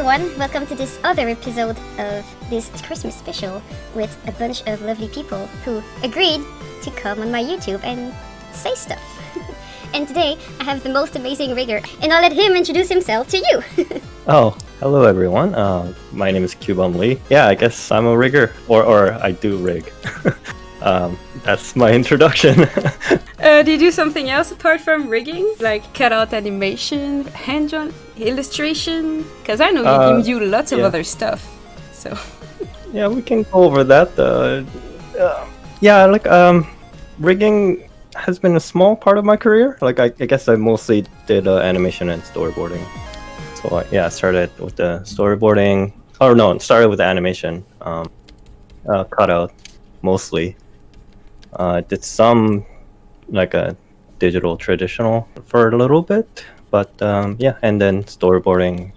everyone, welcome to this other episode of this Christmas special with a bunch of lovely people who agreed to come on my YouTube and say stuff. And today I have the most amazing rigger, and I'll let him introduce himself to you. Oh, hello everyone. My name is Kyu-Bum Lee. Yeah, I guess I'm a rigger, or I do rig. That's my introduction. Do you do something else apart from rigging? Like cutout animation, hand-drawn illustration? Because I know you do lots of other stuff. So yeah, we can go over that. Rigging has been a small part of my career. Like I guess I mostly did animation and storyboarding. So I started with the storyboarding. Oh no, started with the animation. Cutout mostly. Did some like a digital traditional for a little bit, but and then storyboarding,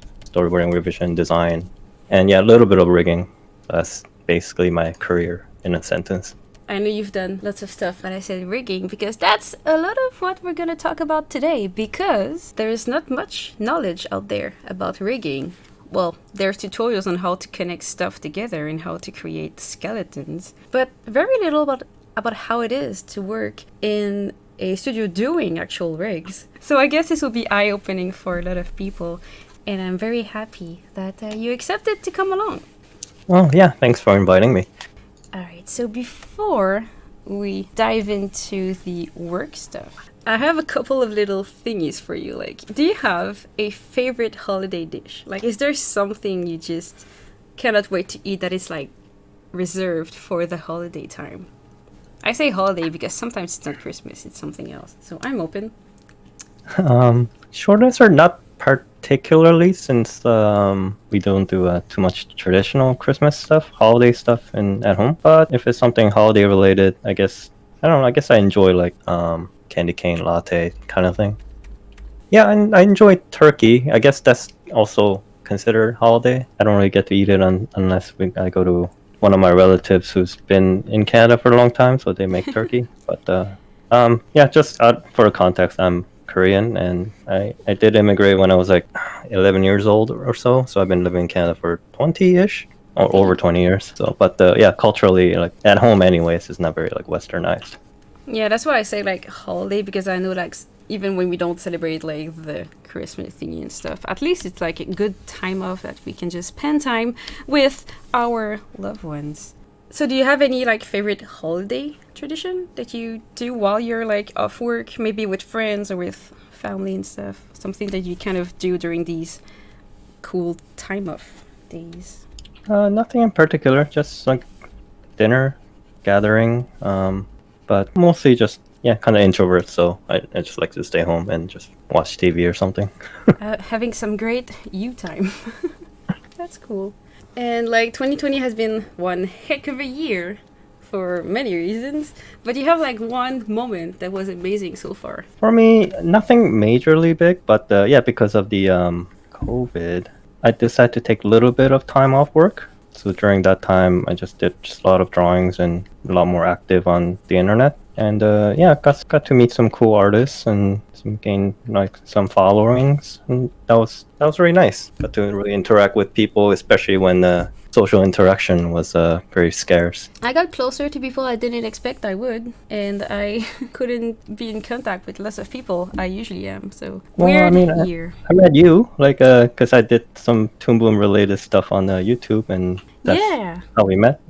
revision, design, and a little bit of rigging. That's basically my career in a sentence. I know you've done lots of stuff, but I said rigging because that's a lot of what we're going to talk about today, because there's not much knowledge out there about rigging. Well, there's tutorials on how to connect stuff together and how to create skeletons, but very little about how it is to work in a studio doing actual rigs. So I guess this will be eye-opening for a lot of people, and I'm very happy that you accepted to come along. Well, yeah, thanks for inviting me. Alright, so before we dive into the work stuff, I have a couple of little thingies for you. Like, do you have a favorite holiday dish? Like, is there something you just cannot wait to eat that is like reserved for the holiday time? I say holiday because sometimes it's not Christmas, it's something else. So I'm open. Short answer, not particularly, since we don't do too much traditional Christmas stuff, holiday stuff at home. But if it's something holiday related, I guess I enjoy like candy cane latte kind of thing. Yeah, and I enjoy turkey. I guess that's also considered holiday. I don't really get to eat it unless I go to one of my relatives who's been in Canada for a long time, so they make turkey. But just for context, I'm Korean, and I did immigrate when I was like 11 years old or so. So I've been living in Canada for 20-ish, or over 20 years. So, but culturally, like at home, anyways, it's not very like westernized. Yeah, that's why I say like holiday, because I know like even when we don't celebrate like the Christmas thingy and stuff, at least it's like a good time off that we can just spend time with our loved ones. So do you have any like favorite holiday tradition that you do while you're like off work, maybe with friends or with family and stuff? Something that you kind of do during these cool time off days? Nothing in particular, just like dinner, gathering, but mostly just kind of introvert, so I just like to stay home and just watch TV or something. Having some great you time. That's cool. And like 2020 has been one heck of a year for many reasons, but you have like one moment that was amazing so far. For me, nothing majorly big, but because of the COVID, I decided to take a little bit of time off work. So during that time, I just did a lot of drawings and a lot more active on the internet. And got to meet some cool artists and gain like some followings, and that was really nice. Got to really interact with people, especially when the social interaction was very scarce. I got closer to people I didn't expect I would, and I couldn't be in contact with lots of people I usually am. So weird year. I met you like because I did some Toon Boom related stuff on YouTube, and that's how we met.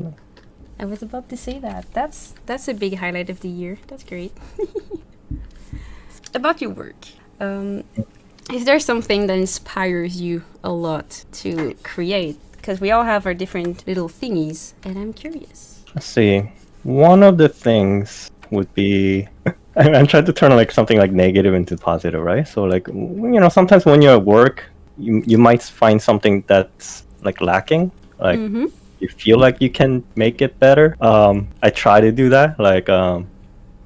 I was about to say that. That's a big highlight of the year. That's great. About your work, is there something that inspires you a lot to create? Because we all have our different little thingies, and I'm curious. Let's see. One of the things would be I'm trying to turn like something like negative into positive, right? So like sometimes when you're at work, you might find something that's like lacking, like. Mm-hmm. You feel like you can make it better. I try to do that. Like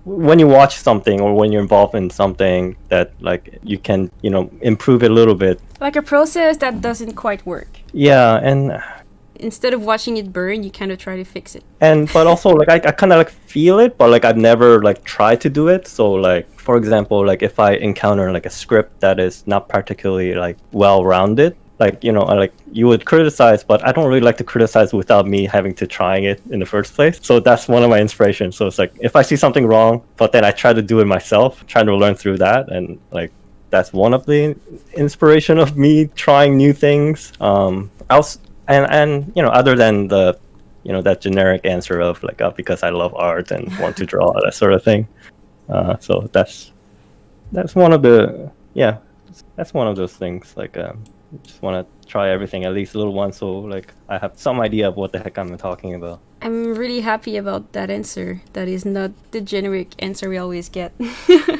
when you watch something or when you're involved in something that like you can, improve it a little bit. Like a process that doesn't quite work. Yeah, and instead of watching it burn, you kind of try to fix it. But also like I kind of like feel it, but like I've never like tried to do it. So like for example, like if I encounter like a script that is not particularly like well-rounded, like, you know, like you would criticize, but I don't really like to criticize without me having to trying it in the first place. So that's one of my inspirations. So it's like if I see something wrong, but then I try to do it myself, trying to learn through that, and like that's one of the inspiration of me trying new things. Else and you know, other than the, you know, that generic answer of like, oh, because I love art and want to draw, that sort of thing. So that's one of the, yeah, that's one of those things. Like, just want to try everything at least a little once, so like I have some idea of what the heck I'm talking about. I'm really happy about that answer. That is not the generic answer we always get.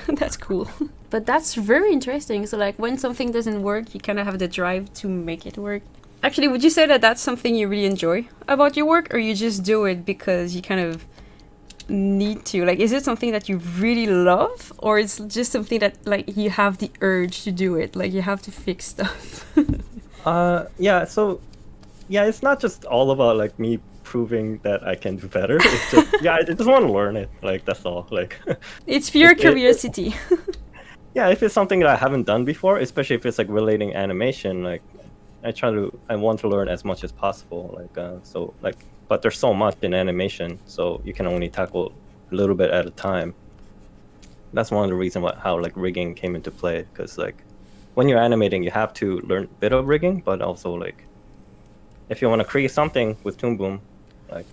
That's cool. But that's very interesting. So like when something doesn't work, you kind of have the drive to make it work. Actually, would you say that that's something you really enjoy about your work, or you just do it because you kind of need to? Like, is it something that you really love, or it's just something that like you have the urge to do it, like you have to fix stuff? Yeah, so yeah, it's not just all about like me proving that I can do better. It's just yeah, I just want to learn it, like that's all. Like It's pure curiosity. Yeah, if it's something that I haven't done before, especially if it's like relating animation, like I want to learn as much as possible. Like so like, but there's so much in animation, so you can only tackle a little bit at a time. That's one of the reasons how like rigging came into play, because like when you're animating, you have to learn a bit of rigging, but also like if you want to create something with Toon Boom, like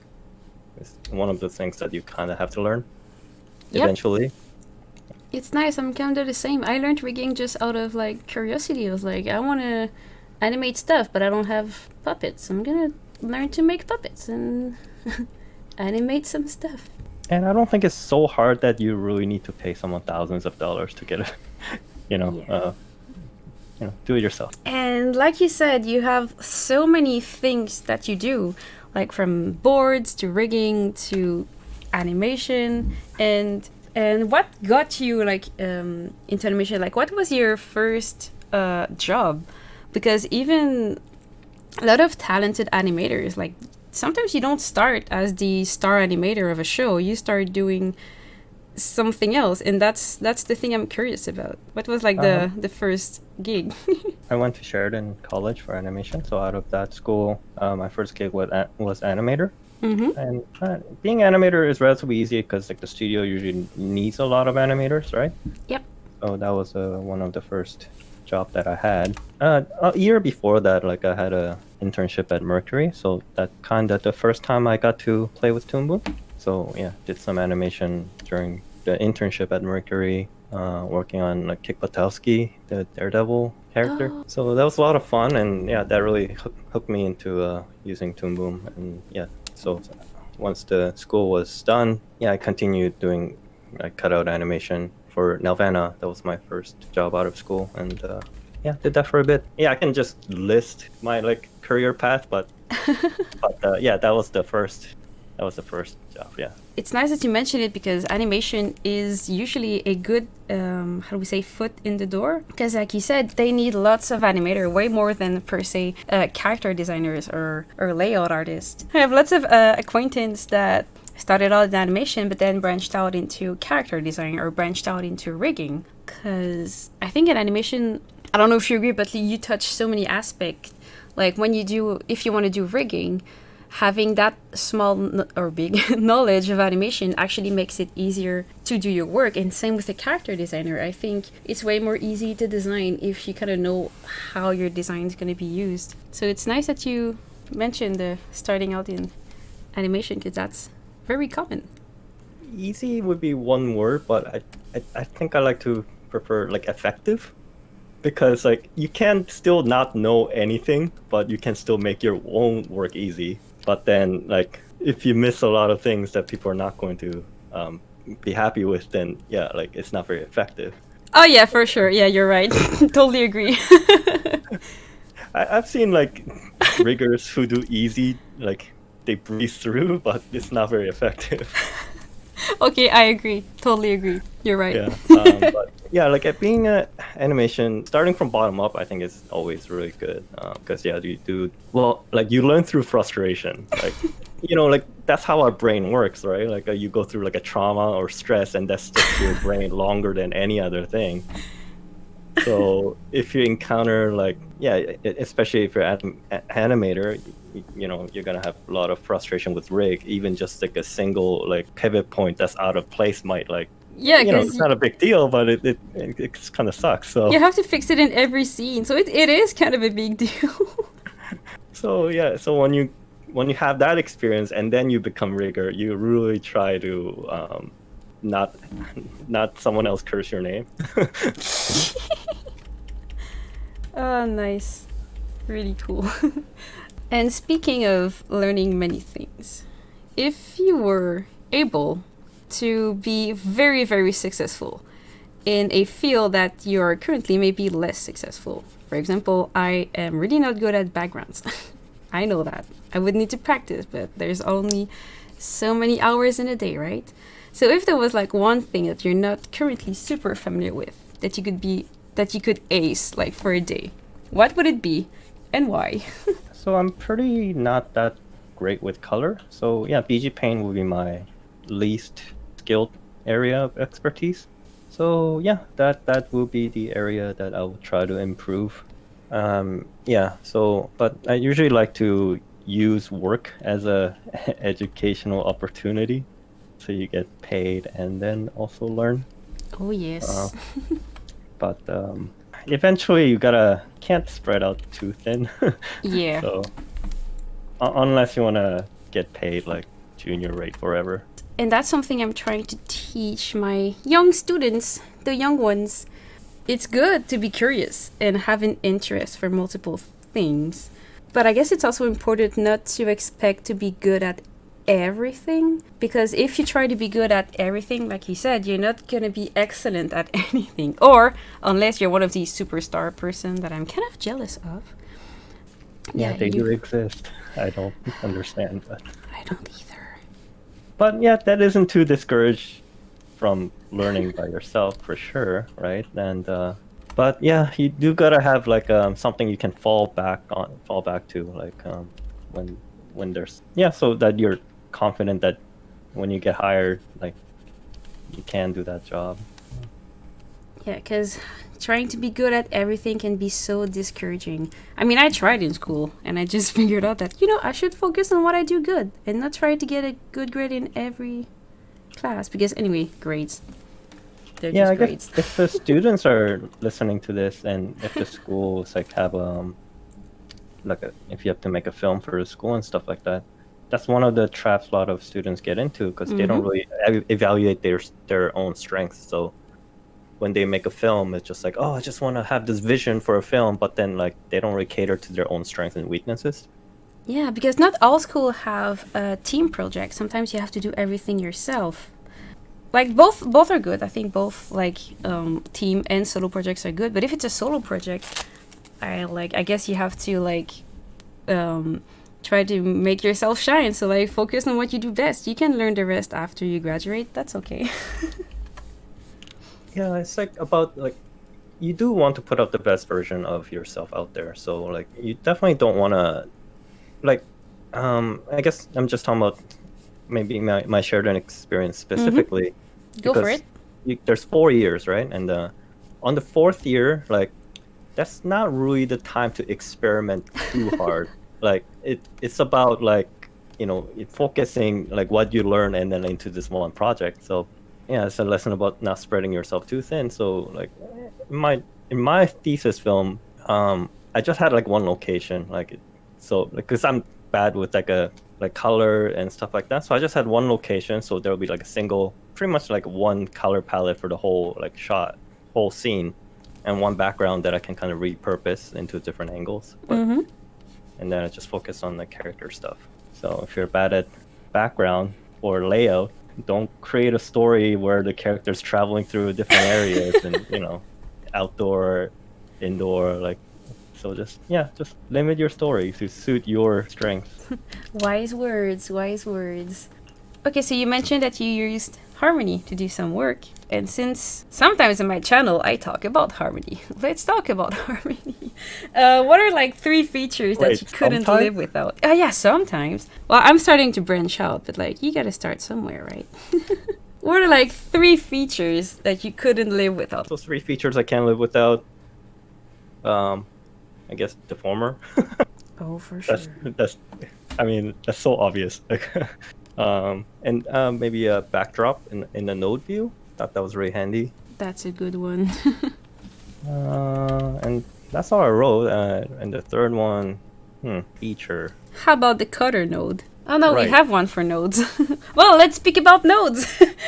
it's one of the things that you kind of have to learn eventually. It's nice. I'm kind of the same. I learned rigging just out of like curiosity. I was like, I want to animate stuff, but I don't have puppets. I'm gonna learn to make puppets and animate some stuff. And I don't think it's so hard that you really need to pay someone thousands of dollars to get it. You know, do it yourself. And like you said, you have so many things that you do, like from boards to rigging to animation. And what got you like into animation? Like, what was your first job? Because even a lot of talented animators, like sometimes you don't start as the star animator of a show. You start doing something else, and that's the thing I'm curious about. What was like the first gig? I went to Sheridan College for animation, so out of that school, my first gig was animator. Mm-hmm. And being animator is relatively easy because like the studio usually needs a lot of animators, right? Yep. So that was one of the first job that I had. A year before that, like I had a internship at Mercury, so that kind of the first time I got to play with Toon Boom. So yeah, did some animation during the internship at Mercury, working on like Kick Buttowski, the Daredevil character. Oh. So that was a lot of fun, and yeah, that really hooked me into using Toon Boom. And yeah, so once the school was done, yeah, I continued doing like cutout animation for Nelvana. That was my first job out of school, and yeah, did that for a bit. Yeah, I can just list my like career path, but yeah, that was the first job. Yeah, it's nice that you mention it, because animation is usually a good how do we say, foot in the door, because like you said, they need lots of animator, way more than per se character designers or layout artists. I have lots of acquaintance that started out in animation but then branched out into character design or branched out into rigging, because I think in animation, I don't know if you agree, but you touch so many aspects. Like if you want to do rigging, having that small or big knowledge of animation actually makes it easier to do your work. And same with a character designer. I think it's way more easy to design if you kind of know how your design is going to be used. So it's nice that you mentioned starting out in animation, because that's very common. Easy would be one word, but I think I like to prefer like effective, because like you can still not know anything, but you can still make your own work easy. But then like if you miss a lot of things that people are not going to be happy with, then yeah, like it's not very effective. Oh yeah, for sure. Yeah, you're right. Totally agree. I've seen like riggers who do easy, like they breeze through, but it's not very effective. Okay, I agree. Totally agree. You're right. Yeah, but yeah, like at being animation, starting from bottom up, I think is always really good, because yeah, you learn through frustration. Like, you know, like that's how our brain works, right? Like you go through like a trauma or stress, and that sticks to your brain longer than any other thing. So if you encounter like, yeah, especially if you're an animator, you know, you're gonna have a lot of frustration with rig. Even just like a single like pivot point that's out of place might like, Yeah, you know, because it's not a big deal, but it kind of sucks. So you have to fix it in every scene, so it is kind of a big deal. so yeah, so when you have that experience and then you become rigger, you really try to not someone else curse your name. Oh, nice. Really cool. And speaking of learning many things, if you were able to be very, very successful in a field that you're currently maybe less successful. For example, I am really not good at backgrounds. I know that. I would need to practice, but there's only so many hours in a day, right? So if there was like one thing that you're not currently super familiar with that you could ace like for a day, what would it be and why? So I'm pretty not that great with color. So yeah, BG Paint would be my least skilled area of expertise. So yeah, that will be the area that I will try to improve. Yeah. So, but I usually like to use work as a educational opportunity, so you get paid and then also learn. Oh yes. But eventually you can't spread out too thin. Yeah. So unless you want to get paid like junior rate forever. And that's something I'm trying to teach my young students, the young ones. It's good to be curious and have an interest for multiple things. But I guess it's also important not to expect to be good at everything. Because if you try to be good at everything, like you said, you're not going to be excellent at anything. Or unless you're one of these superstar person that I'm kind of jealous of. Yeah, they do exist. I don't understand, but I don't either. But yeah, that isn't too discouraged from learning by yourself for sure, right? And but yeah, you do gotta have like something you can fall back to, like when there's so that you're confident that when you get hired, like you can do that job. Yeah, because trying to be good at everything can be so discouraging. I mean, I tried in school and I just figured out that, I should focus on what I do good and not try to get a good grade in every class. Because anyway, grades. They're just I grades. guess if the students are listening to this and if the schools like have if you have to make a film for the school and stuff like that, that's one of the traps a lot of students get into because they don't really evaluate their own strengths. So when they make a film, it's just like, oh, I just want to have this vision for a film, but then like they don't really cater to their own strengths and weaknesses. Yeah, because not all schools have a team project. Sometimes you have to do everything yourself. Like both are good. I think both like team and solo projects are good. But if it's a solo project, I guess you have to try to make yourself shine. So like focus on what you do best. You can learn the rest after you graduate. That's okay. Yeah, it's like about like you do want to put out the best version of yourself out there. So like you definitely don't want to like I guess I'm just talking about maybe my shared experience specifically. Go for it. There's 4 years, right? And on the 4th year, like that's not really the time to experiment too hard. Like it's about like focusing like what you learn and then into this one project. So yeah, it's a lesson about not spreading yourself too thin. So like in my thesis film, I just had like one location, because I'm bad with like color and stuff like that. So I just had one location, so there will be like a single, pretty much like one color palette for the whole like shot, whole scene, and one background that I can kind of repurpose into different angles. And then I just focus on the character stuff. So if you're bad at background or layout, don't create a story where the character's traveling through different areas and outdoor, indoor, like. So just limit your story to suit your strengths. Wise words. Okay, so you mentioned that you used Harmony to do some work. And since sometimes in my channel I talk about Harmony, let's talk about Harmony. What are like 3 features that you couldn't live without? Yeah, sometimes. Well, I'm starting to branch out, but like you gotta start somewhere, right? What are like 3 features that you couldn't live without? Those 3 features I can't live without. I guess deformer. Oh, for sure. That's I mean that's so obvious. And maybe a backdrop in the node view. Thought that was really handy. That's a good one. And that's all I wrote. And the third one, feature. How about the cutter node? Oh no, we Right. have one for nodes. Well, let's speak about nodes.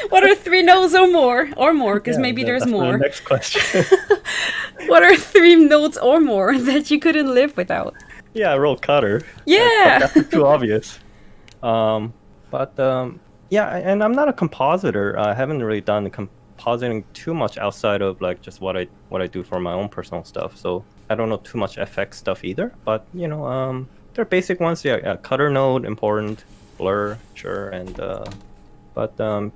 What are 3 nodes or more? Or more, because Yeah, maybe there's that's more. The next question. What are 3 nodes or more that you couldn't live without? Yeah, I wrote cutter. Yeah. That's too obvious. Yeah, and I'm not a compositor. I haven't really done compositing too much outside of like just what I do for my own personal stuff. So I don't know too much FX stuff either. But they're basic ones. Yeah, cutter node important, blur sure, and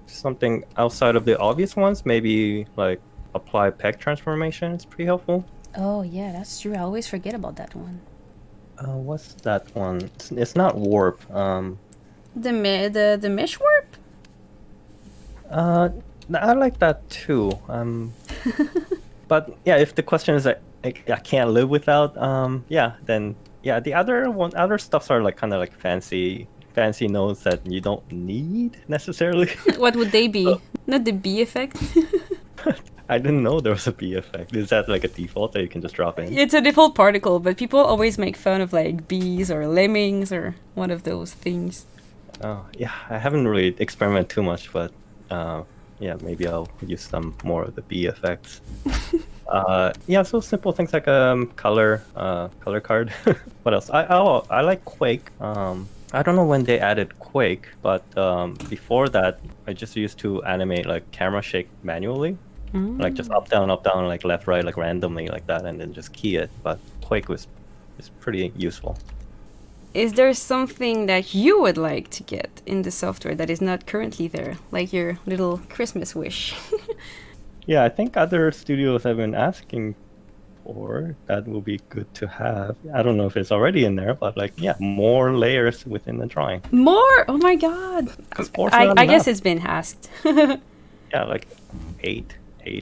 something outside of the obvious ones, maybe like apply peg transformation. It's pretty helpful. Oh yeah, that's true. I always forget about that one. What's that one? It's not warp. The mesh warp? I like that too. But yeah, if the question is that I can't live without, then the other stuffs are like kind of like fancy nodes that you don't need necessarily. What would they be? Not the B effect? I didn't know there was a B effect. Is that like a default that you can just drop in? It's a default particle, but people always make fun of like bees or lemmings or one of those things. Oh yeah, I haven't really experimented too much, but maybe I'll use some more of the B effects. So simple things like color card. What else? I like Quake. I don't know when they added Quake, but before that, I just used to animate like camera shake manually, like just up down, like left right, like randomly like that, and then just key it. But Quake is pretty useful. Is there something that you would like to get in the software that is not currently there, like your little Christmas wish? Yeah, I think other studios have been asking for that. Will be good to have. I don't know if it's already in there, but like, more layers within the drawing. More? Oh my god! I guess it's been asked. Yeah, like 8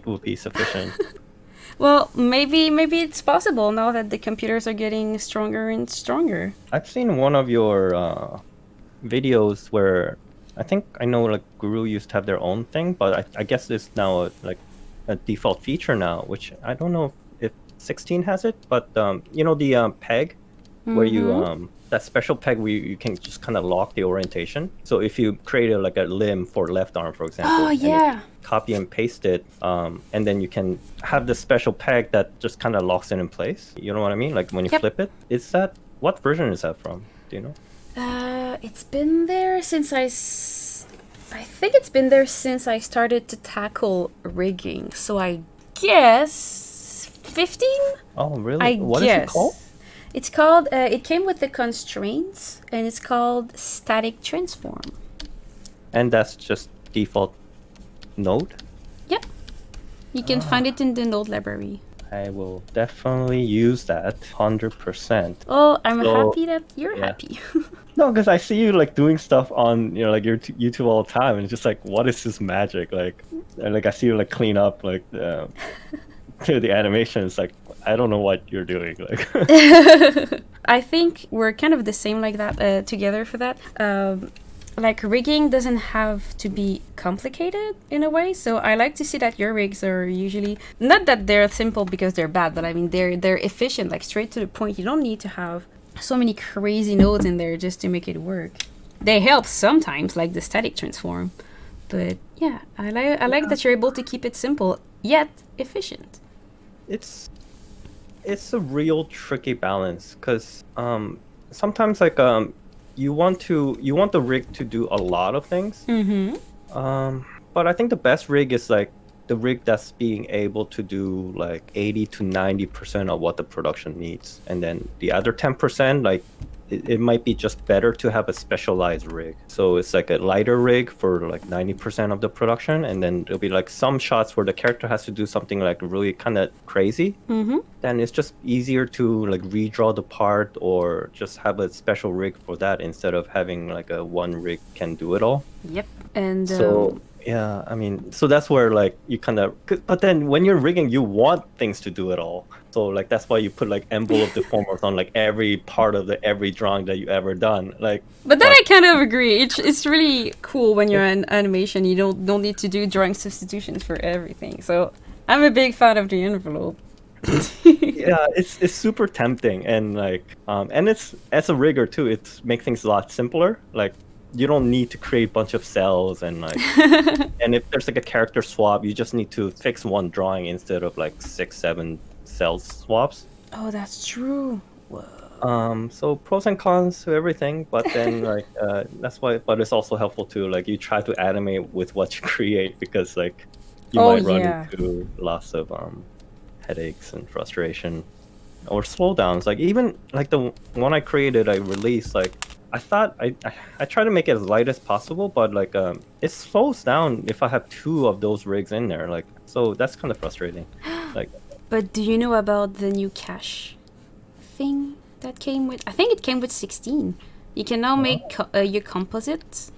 will be sufficient. Well, maybe it's possible now that the computers are getting stronger and stronger. I've seen one of your videos where I know like Guru used to have their own thing, but I guess it's now a default feature now, which I don't know if 16 has it, but the peg where you that special peg where you can just kind of lock the orientation. So if you create a limb for left arm, for example, Oh yeah. copy and paste it, and then you can have this special peg that just kind of locks it in place. You know what I mean? Like when you flip it. What version is that from? Do you know? It's been there since I think it's been there since I started to tackle rigging. So I guess 15? Oh, really? I What guess. is it called? It's called, it came with the constraints, and it's called static transform. And that's just default node? Yep. You can find it in the node library. I will definitely use that 100%. Oh, I'm So, happy that you're yeah. happy. No, because I see you like doing stuff on your YouTube all the time, and it's just like, what is this magic? Like I see you like clean up like the animation. It's like, I don't know what you're doing. Like, I think we're kind of the same like that together for that. Like rigging doesn't have to be complicated in a way, so I like to see that your rigs are usually not that they're simple because they're bad, but I mean they're efficient, like straight to the point. You don't need to have so many crazy nodes in there just to make it work. They help sometimes, like the static transform, but yeah, I like that you're able to keep it simple yet efficient. it's a real tricky balance because sometimes like you want the rig to do a lot of things. But I think the best rig is like the rig that's being able to do like 80 to 90% of what the production needs, and then the other 10%, like it might be just better to have a specialized rig. So it's like a lighter rig for like 90% of the production, and then there'll be like some shots where the character has to do something like really kind of crazy. Then it's just easier to like redraw the part or just have a special rig for that instead of having like a one rig can do it all. Yep. And So Yeah, I mean, so that's where like you kind of, but then when you're rigging, you want things to do it all. So like that's why you put like envelope deformers on like every part of every drawing that you ever done. Like, But then I kind of agree. It's really cool when you're in animation. You don't need to do drawing substitutions for everything. So I'm a big fan of the envelope. yeah, it's super tempting, and like and it's, as a rigger too, it makes things a lot simpler. Like you don't need to create a bunch of cells, and like and if there's like a character swap, you just need to fix one drawing instead of like 6-7 cell swaps. Oh, that's true. So pros and cons to everything, but then like that's why, but it's also helpful to like you try to animate with what you create, because like you might run into lots of headaches and frustration or slowdowns. Like even like the one I created, I released, like I thought I try to make it as light as possible, but like it slows down if I have 2 of those rigs in there, like, so that's kind of frustrating. Like, but do you know about the new cache thing that came with, I think it came with 16. You can now make your composites.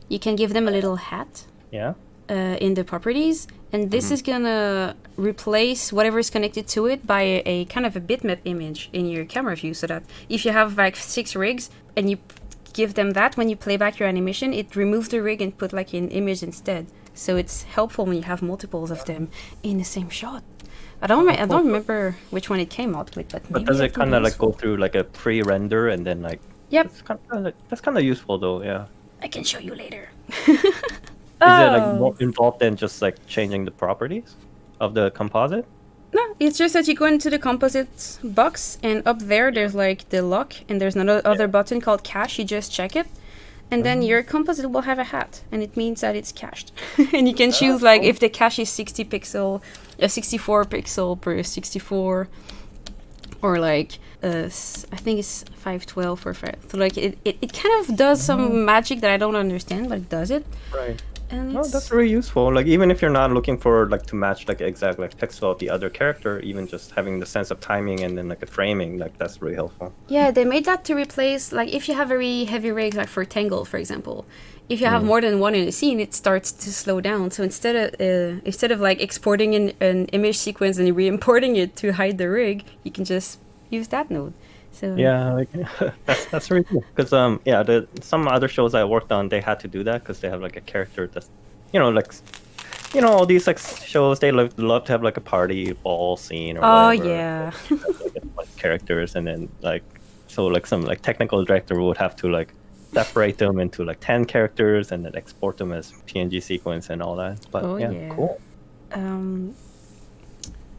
You can give them a little hat. Yeah. In the properties, and this is gonna replace whatever is connected to it by a kind of a bitmap image in your camera view, so that if you have like 6 rigs and you give them that, when you play back your animation, it removes the rig and put like an image instead. So it's helpful when you have multiples of them in the same shot. I don't remember which one it came out with, but maybe does it kind of like go through like a pre-render and then like? Yep. That's kind of useful though. Yeah. I can show you later. Is it like more involved than just like changing the properties of the composite? No, it's just that you go into the composites box, and up there's like the lock, and there's another other button called cache. You just check it, and then your composite will have a hat, and it means that it's cached. And you can choose like if the cache is 60 pixel, 64 pixel per 64, or like I think it's 512 or 5. So like it kind of does some magic that I don't understand, but it does it. Right. And No, that's really useful. Like even if you're not looking for like to match like exact like pixel of the other character, even just having the sense of timing and then like a framing, like that's really helpful. Yeah, they made that to replace, like if you have very heavy rigs, like for Tangle, for example. If you have more than one in a scene, it starts to slow down. So instead of like exporting an image sequence and re-importing it to hide the rig, you can just use that node. So yeah, like that's really cool. Because some other shows I worked on, they had to do that because they have like a character that's, like, all these like shows, they love to have like a party ball scene or whatever. Yeah. Like characters, and then like so like some like technical director would have to like separate them into like 10 characters and then export them as PNG sequence and all that. But cool.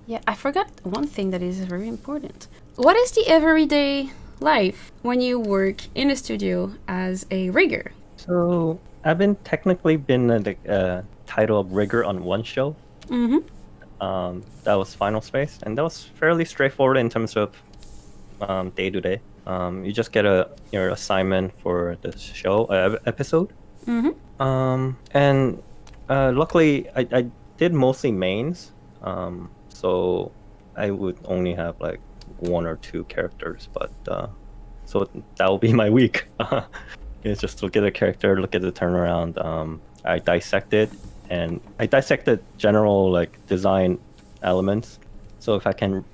Yeah, I forgot one thing that is very important. What is the everyday life when you work in a studio as a rigger? So I've technically been the title of rigger on one show. That was Final Space, and that was fairly straightforward in terms of day to day. You just get your assignment for the show episode. And luckily I did mostly mains. So I would only have like 1 or 2 characters, but so that will be my week. It's just look at the character, look at the turnaround. I dissect it, and I dissected general like design elements. So if I can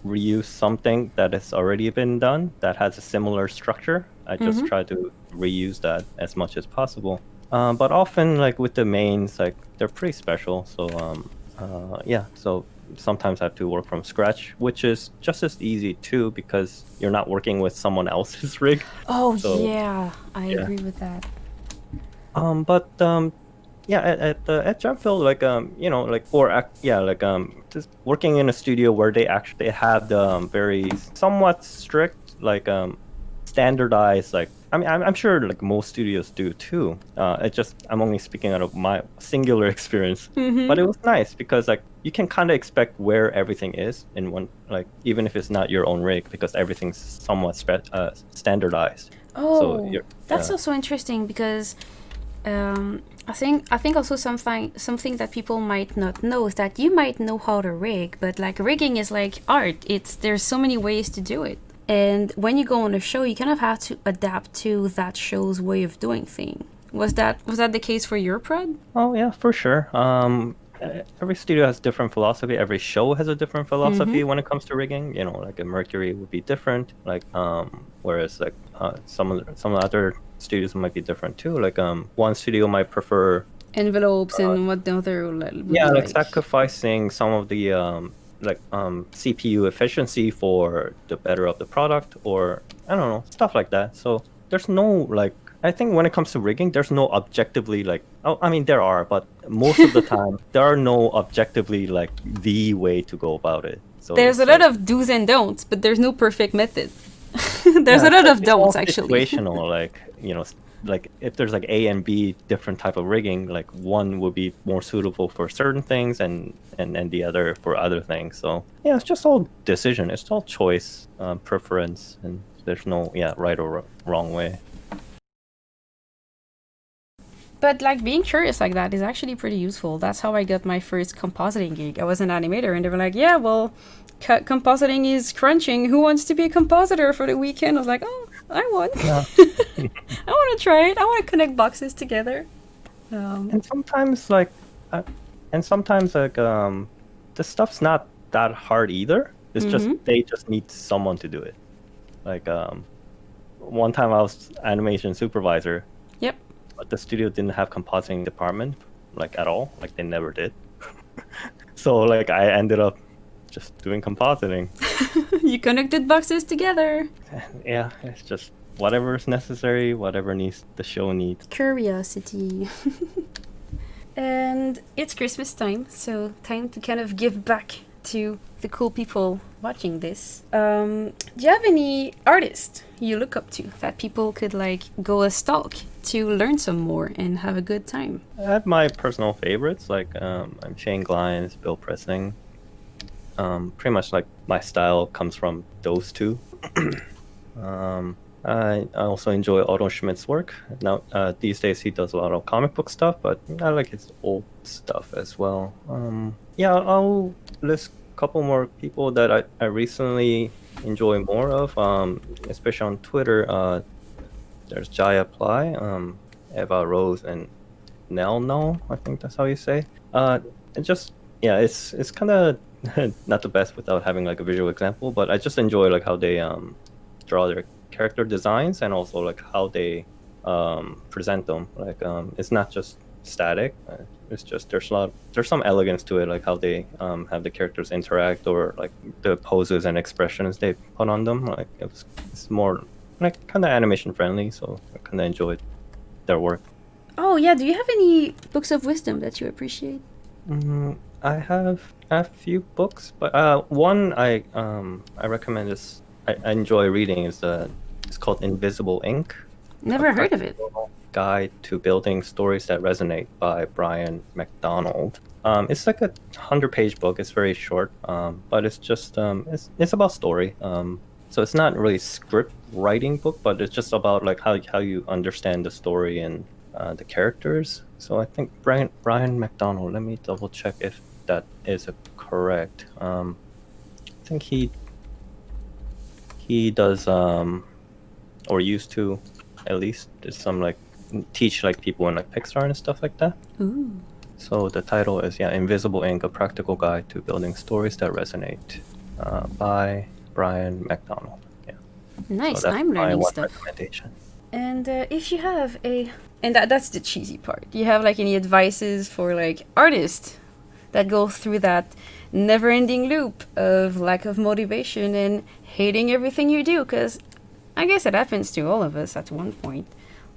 reuse something that has already been done that has a similar structure, I just try to reuse that as much as possible. But often like with the mains, like they're pretty special. So so sometimes I have to work from scratch, which is just as easy too, because you're not working with someone else's rig. Oh, so, yeah, I agree with that. At Jumpfield, just working in a studio where they actually have the very somewhat strict, like standardized, like I'm sure like most studios do too. I'm only speaking out of my singular experience, but it was nice because like you can kind of expect where everything is in one, like even if it's not your own rig, because everything's somewhat standardized. Oh, so that's also interesting because I think also something that people might not know is that you might know how to rig, but like rigging is like art. There's so many ways to do it. And when you go on a show, you kind of have to adapt to that show's way of doing things, Was that the case for your prod? Oh yeah, for sure. Every studio has different philosophy. Every show has a different philosophy when it comes to rigging. You know, like a Mercury would be different. Like whereas like some of the other studios might be different too. Like one studio might prefer Envelopes and what the other would be like sacrificing some of the CPU efficiency for the better of the product, or I don't know, stuff like that. So there's no like, I think when it comes to rigging, there's no objectively like, oh, I mean there are, but most of the time there are no objectively like the way to go about it. So there's a lot of do's and don'ts, but there's no perfect method. There's a lot of don'ts actually. Situational, like, you know, like if there's like A and B different type of rigging, like one would be more suitable for certain things and the other for other things. So yeah, it's just all decision. It's all choice, preference, and there's no right or wrong way. But like being curious like that is actually pretty useful. That's how I got my first compositing gig. I was an animator and they were like, yeah, well, compositing is crunching. Who wants to be a compositor for the weekend? I was like, oh, I want. Yeah. I want to try it. I want to connect boxes together. And sometimes like, this stuff's not that hard either. It's just they just need someone to do it. Like one time I was animation supervisor. Yep. But the studio didn't have compositing department like at all. Like they never did. So like I ended up just doing compositing. You connected boxes together. Yeah, it's just whatever is necessary, whatever the show needs. Curiosity. And it's Christmas time, so time to kind of give back to the cool people watching this. Do you have any artists you look up to that people could like go a stalk to learn some more and have a good time? I have my personal favorites, like I'm Shane Glines, Bill Pressing. Pretty much like my style comes from those two. I also enjoy Otto Schmidt's work. Now these days he does a lot of comic book stuff, but I like his old stuff as well. I'll list a couple more people that I recently enjoy more of, especially on Twitter. There's Jaya Ply, Eva Rose, and Nell No, I think that's how you say. It's kind of not the best without having like a visual example, but I just enjoy like how they draw their character designs and also like how they present them. Like it's not just static. It's just there's some elegance to it, like how they have the characters interact or like the poses and expressions they put on them. Like it's more like kind of animation friendly, so I kind of enjoyed their work. Oh yeah, do you have any books of wisdom that you appreciate? I have a few books, but one I recommend is I enjoy reading is it's called Invisible Ink. Never heard of it. Guide to Building Stories That Resonate by Brian McDonald. It's like a 100-page book. It's very short, but it's just it's about story. So it's not really script writing book, but it's just about like how you understand the story and the characters. So I think Brian McDonald. Let me double check if that is correct. I think he does or used to at least some like teach like people in like Pixar and stuff like that. Ooh. So the title is Invisible Ink: A Practical Guide to Building Stories That Resonate by Brian McDonald. Yeah. Nice. So I'm learning stuff. Recommendation. And if you have that's the cheesy part. Do you have like any advices for like artists that go through that never-ending loop of lack of motivation and hating everything you do? Because I guess it happens to all of us at one point.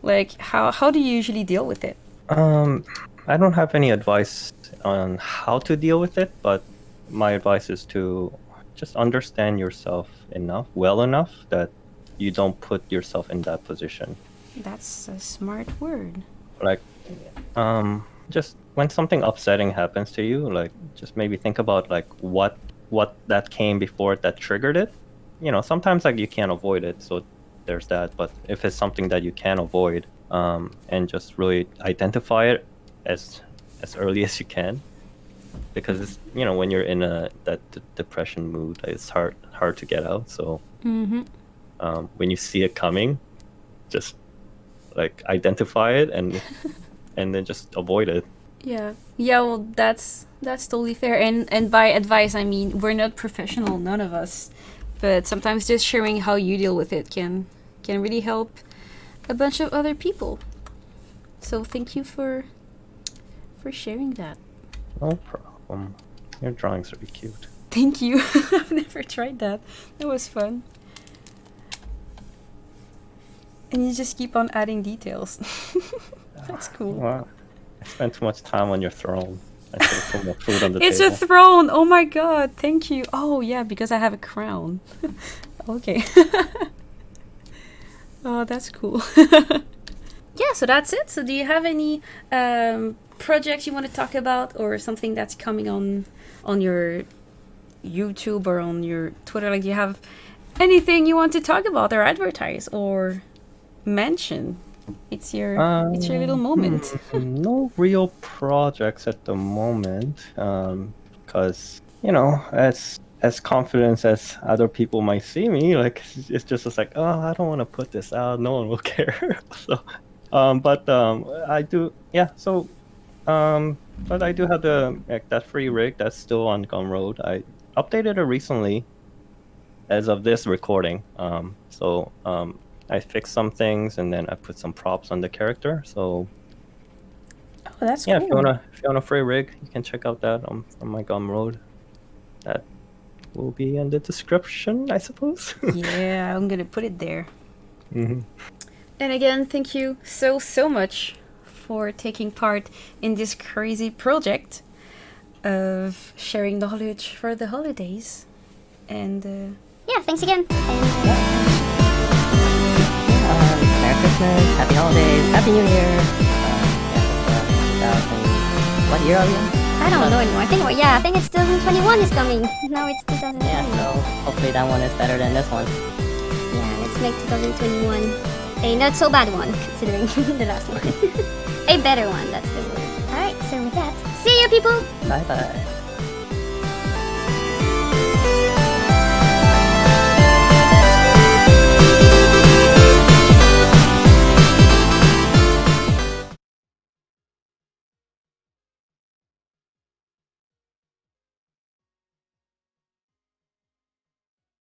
Like, how do you usually deal with it? I don't have any advice on how to deal with it, but my advice is to just understand yourself well enough that you don't put yourself in that position. That's a smart word. Like, just when something upsetting happens to you, like, just maybe think about like what that came before that triggered it. You know, sometimes like you can't avoid it, so there's that. But if it's something that you can avoid, and just really identify it as early as you can, because it's, you know, when you're in that depression mood, it's hard to get out. So when you see it coming, just like identify it and then just avoid it. Yeah. Yeah, well, that's totally fair. And by advice, I mean, we're not professional, none of us. But sometimes just sharing how you deal with it can really help a bunch of other people. So thank you for sharing that. No problem. Your drawings are cute. Thank you. I've never tried that. That was fun. And you just keep on adding details. That's cool. Well, I spent too much time on your throne. I should have put more food on the It's table. a throne! Oh my god, thank you. Oh yeah, because I have a crown. Okay. Oh, that's cool. Yeah, so that's it. So do you have any projects you want to talk about, or something that's coming on your YouTube or on your Twitter? Like, do you have anything you want to talk about or advertise or mention? It's your little moment. No real projects at the moment, because as confident as other people might see me, like it's just like, oh, I don't want to put this out. No one will care. So, I do, yeah. So, but I do have that free rig that's still on Gumroad. I updated it recently, as of this recording. I fixed some things and then I put some props on the character. So Oh, that's yeah, cool. if you want a free rig, you can check out that from my Gumroad. That will be in the description, I suppose. Yeah, I'm gonna put it there. Mm-hmm. And again, thank you so much for taking part in this crazy project of sharing knowledge for the holidays. And Yeah, thanks again. And, Merry Christmas, Happy Holidays, Happy New Year. What year are we in? I don't know anymore. I think it's 2021 is coming. Now it's 2020. Yeah, so hopefully that one is better than this one. Yeah, let's make 2021 a not so bad one, considering the last one. A better one, that's the word. Alright, so with that, see you people! Bye bye.